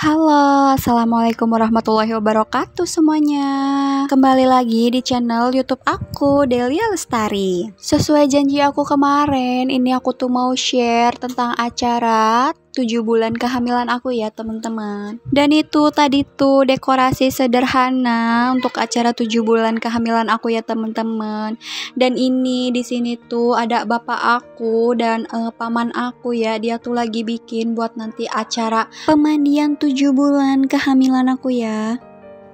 Halo, assalamualaikum warahmatullahi wabarakatuh semuanya. Kembali lagi di channel YouTube aku, Delia Lestari. Sesuai janji aku kemarin, ini aku tuh mau share tentang acara 7 bulan kehamilan aku ya teman-teman. Dan itu tadi tuh dekorasi sederhana untuk acara 7 bulan kehamilan aku ya teman-teman. Dan ini di sini tuh ada bapak aku dan paman aku ya. Dia tuh lagi bikin buat nanti acara pemandian 7 bulan kehamilan aku ya.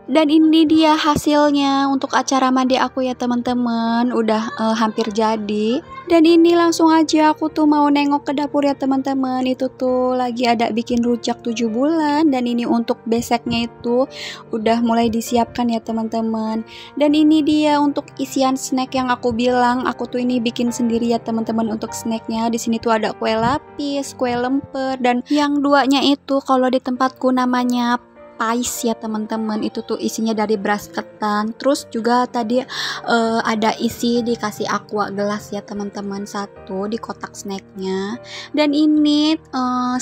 Dan ini dia hasilnya untuk acara mandi aku ya teman-teman. Udah hampir jadi. Dan ini langsung aja aku tuh mau nengok ke dapur ya teman-teman. Itu tuh lagi ada bikin rujak 7 bulan. Dan ini untuk beseknya itu udah mulai disiapkan ya teman-teman. Dan ini dia untuk isian snack yang aku bilang. Aku tuh ini bikin sendiri ya teman-teman untuk snacknya. Di sini tuh ada kue lapis, kue lemper, dan yang duanya itu kalau di tempatku namanya pais ya teman-teman. Itu tuh isinya dari beras ketan. Terus juga tadi ada isi dikasih aqua gelas ya teman-teman, satu di kotak snacknya. Dan ini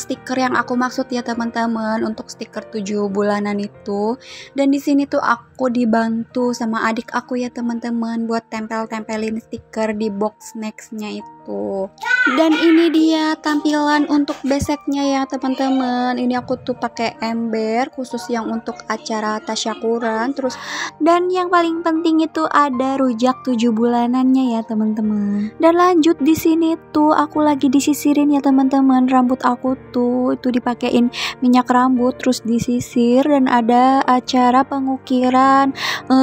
stiker yang aku maksud ya teman-teman, untuk stiker 7 bulanan itu. Dan di sini tuh aku dibantu sama adik aku ya teman-teman buat tempel-tempelin stiker di box snacksnya itu. Dan ini dia tampilan untuk beseknya ya teman-teman. Ini aku tuh pakai ember khusus yang untuk acara tasyakuran. Terus dan yang paling penting itu ada rujak 7 bulanannya ya teman-teman. Dan lanjut di sini tuh aku lagi disisirin ya teman-teman. Rambut aku tuh itu dipakein minyak rambut terus disisir, dan ada acara pengukiran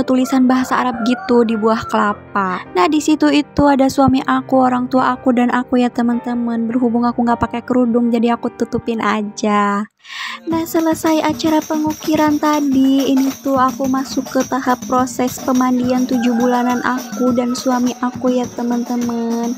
tulisan bahasa Arab gitu di buah kelapa. Nah di situ itu ada suami aku, orang tua aku, dan aku ya teman-teman. Berhubung aku nggak pakai kerudung jadi aku tutupin aja. Nah selesai acara pengukiran tadi, ini tuh aku masuk ke tahap proses pemandian 7 bulanan aku dan suami aku ya teman-teman.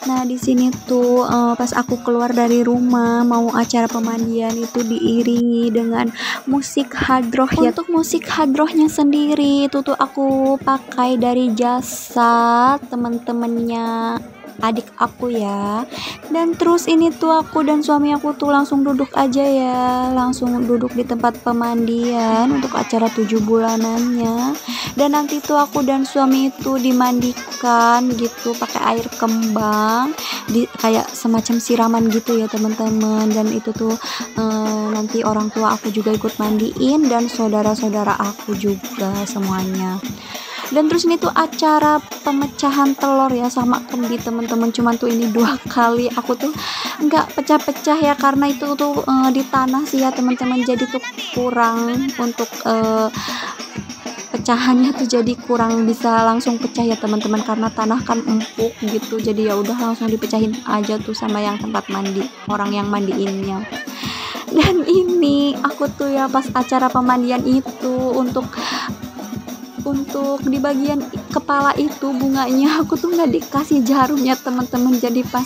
Nah di sini tuh pas aku keluar dari rumah mau acara pemandian itu diiringi dengan musik hadroh ya. Untuk musik hadrohnya sendiri itu tuh aku pakai dari jasa teman-temannya adik aku ya. Dan terus ini tuh aku dan suami aku tuh langsung duduk aja ya, langsung duduk di tempat pemandian untuk acara 7 bulanannya. Dan nanti tuh aku dan suami itu dimandikan gitu pakai air kembang, kayak semacam siraman gitu ya teman-teman. Dan itu tuh nanti orang tua aku juga ikut mandiin dan saudara-saudara aku juga semuanya. Dan terus ini tuh acara pemecahan telur ya sama kendi teman-teman. Cuman tuh ini 2 kali aku tuh nggak pecah-pecah ya, karena itu tuh di tanah sih ya teman-teman. Jadi tuh kurang untuk pecahannya tuh, jadi kurang bisa langsung pecah ya teman-teman, karena tanah kan empuk gitu. Jadi ya udah langsung dipecahin aja tuh sama yang tempat mandi, orang yang mandiinnya. Dan ini aku tuh ya pas acara pemandian itu untuk di bagian kepala itu bunganya aku tuh nggak dikasih jarumnya teman-teman. Jadi pas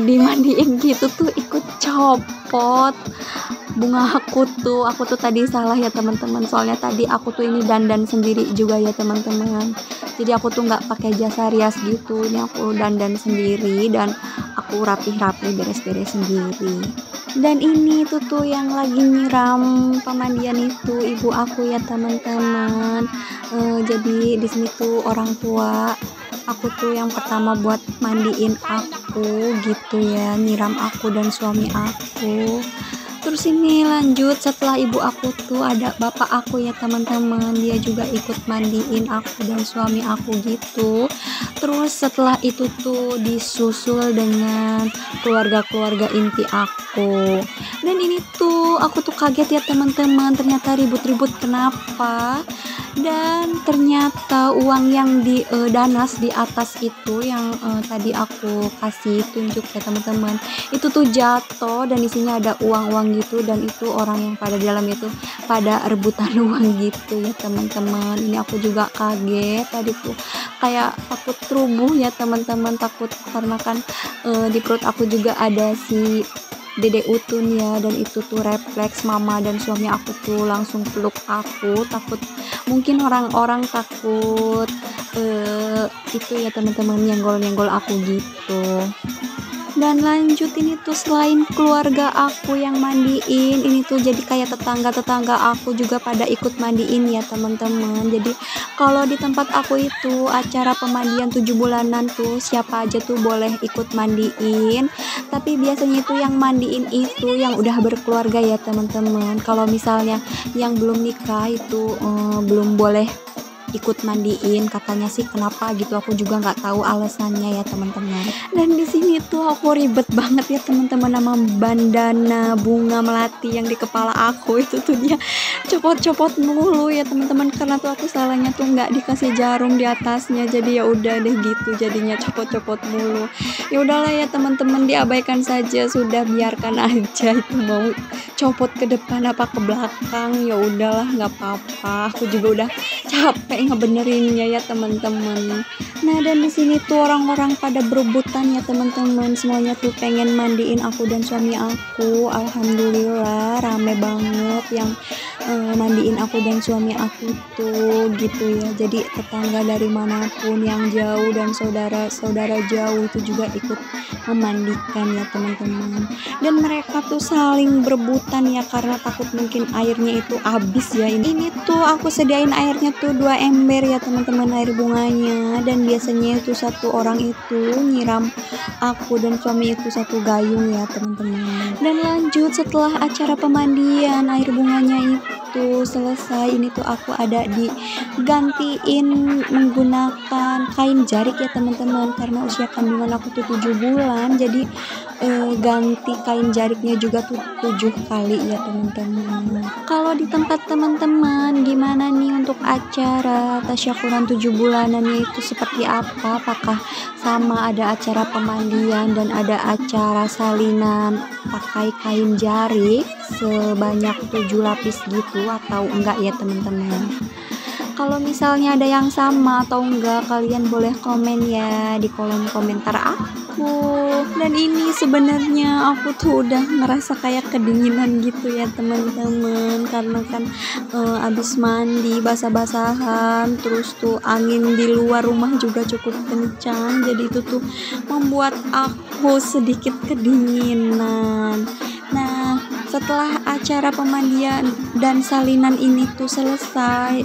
dimandiin gitu tuh ikut copot bunga aku tuh tadi salah ya teman-teman. Soalnya tadi aku tuh ini dandan sendiri juga ya teman-teman. Jadi aku tuh nggak pakai jasa rias gitu. Ini aku dandan sendiri dan aku rapi-rapi beres-beres sendiri. Dan ini tuh yang lagi nyiram pemandian itu ibu aku ya teman-teman. Jadi di sini tuh orang tua aku tuh yang pertama buat mandiin aku gitu ya, nyiram aku dan suami aku. Terus ini lanjut setelah ibu aku tuh ada bapak aku ya teman-teman. Dia juga ikut mandiin aku dan suami aku gitu. Terus setelah itu tuh disusul dengan keluarga-keluarga inti aku. Dan ini tuh aku tuh kaget ya teman-teman, ternyata ribut-ribut kenapa. Dan ternyata uang yang di danas di atas itu yang tadi aku kasih tunjuk ya teman-teman, itu tuh jatuh dan isinya ada uang-uang gitu. Dan itu orang yang pada di dalam itu pada rebutan uang gitu ya teman-teman. Ini aku juga kaget tadi tuh, kayak takut rubuh ya teman-teman, takut karena kan di perut aku juga ada si Dede Utun ya. Dan itu tuh refleks mama dan suami aku tuh langsung peluk aku, takut mungkin orang-orang takut itu ya teman-teman, nyenggol-nyenggol aku gitu. Dan lanjut ini tuh selain keluarga aku yang mandiin, ini tuh jadi kayak tetangga-tetangga aku juga pada ikut mandiin ya teman-teman. Jadi kalau di tempat aku itu acara pemandian 7 bulanan tuh siapa aja tuh boleh ikut mandiin. Tapi biasanya itu yang mandiin itu yang udah berkeluarga ya teman-teman. Kalau misalnya yang belum nikah itu belum boleh ikut mandiin, katanya sih kenapa gitu, aku juga nggak tahu alasannya ya teman-teman. Dan di sini tuh aku ribet banget ya teman-teman sama bandana bunga melati yang di kepala aku itu tuh dia copot-copot mulu ya teman-teman, karena tuh aku salahnya tuh nggak dikasih jarum di atasnya, jadi ya udah deh gitu jadinya copot-copot mulu. Ya udahlah ya teman-teman, diabaikan saja, sudah biarkan aja itu mau copot ke depan apa ke belakang, ya udahlah nggak apa-apa, aku juga udah capek ngebenerinnya ya teman-teman. Nah dan di sini tuh orang-orang pada berebutan ya teman-teman, semuanya tuh pengen mandiin aku dan suami aku. Alhamdulillah rame banget yang mandiin aku dan suami aku tuh gitu ya. Jadi tetangga dari manapun yang jauh dan saudara-saudara jauh itu juga ikut memandikan ya teman-teman. Dan mereka tuh saling berebutan ya karena takut mungkin airnya itu habis ya. Ini tuh aku sediain airnya tuh 2 ember ya teman-teman, air bunganya, dan biasanya itu satu orang itu nyiram aku dan suami itu satu gayung ya teman-teman. Dan lanjut setelah acara pemandian air bunganya itu selesai, ini tuh aku ada digantiin menggunakan kain jarik ya teman-teman, karena usia kandungan aku tuh 7 bulan, jadi ganti kain jariknya juga tuh 7 kali ya teman-teman. Kalau di tempat teman-teman gimana nih untuk acara tasyakuran 7 bulanannya itu seperti apa? Apakah sama ada acara pemandian dan ada acara salinan pakai kain jarik sebanyak 7 lapis gitu atau enggak ya teman-teman? Kalau misalnya ada yang sama atau enggak, kalian boleh komen ya di kolom komentar aku. Dan ini sebenarnya aku tuh udah ngerasa kayak kedinginan gitu ya teman-teman, karena kan abis mandi basah-basahan, terus tuh angin di luar rumah juga cukup kencang, jadi itu tuh membuat aku sedikit kedinginan. Nah setelah acara pemandian dan salinan ini tuh selesai,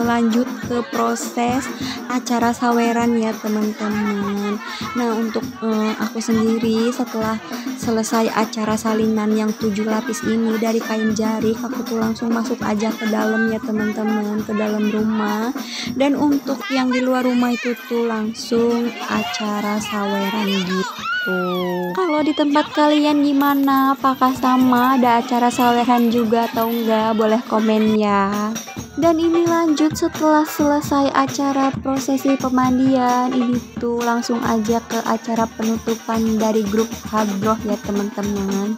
lanjut ke proses acara saweran ya teman-teman. Nah untuk aku sendiri setelah selesai acara salinan yang 7 lapis ini dari kain jarik, aku tuh langsung masuk aja ke dalam ya teman-teman, ke dalam rumah. Dan untuk yang di luar rumah itu tuh langsung acara saweran gitu. Kalau di tempat kalian gimana? Apakah sama ada acara saweran juga atau enggak? Boleh komen ya. Dan ini lanjut setelah selesai acara prosesi pemandian, ini tuh langsung aja ke acara penutupan dari grup hadroh ya teman-teman.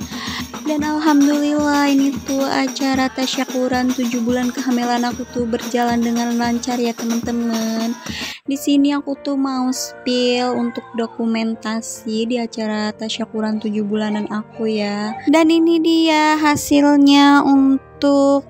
Dan alhamdulillah ini tuh acara tasyakuran 7 bulan kehamilan aku tuh berjalan dengan lancar ya teman-teman. Di sini aku tuh mau spill untuk dokumentasi di acara tasyakuran 7 bulanan aku ya. Dan ini dia hasilnya untuk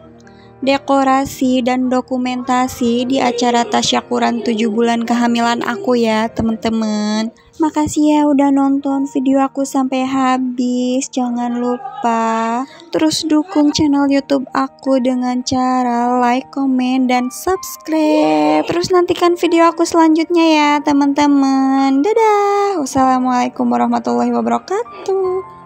dekorasi dan dokumentasi di acara tasyakuran 7 bulan kehamilan aku ya teman-teman. Makasih ya udah nonton video aku sampai habis. Jangan lupa terus dukung channel YouTube aku dengan cara like, komen, dan subscribe. Terus nantikan video aku selanjutnya ya teman-teman. Dadah. Wassalamualaikum warahmatullahi wabarakatuh.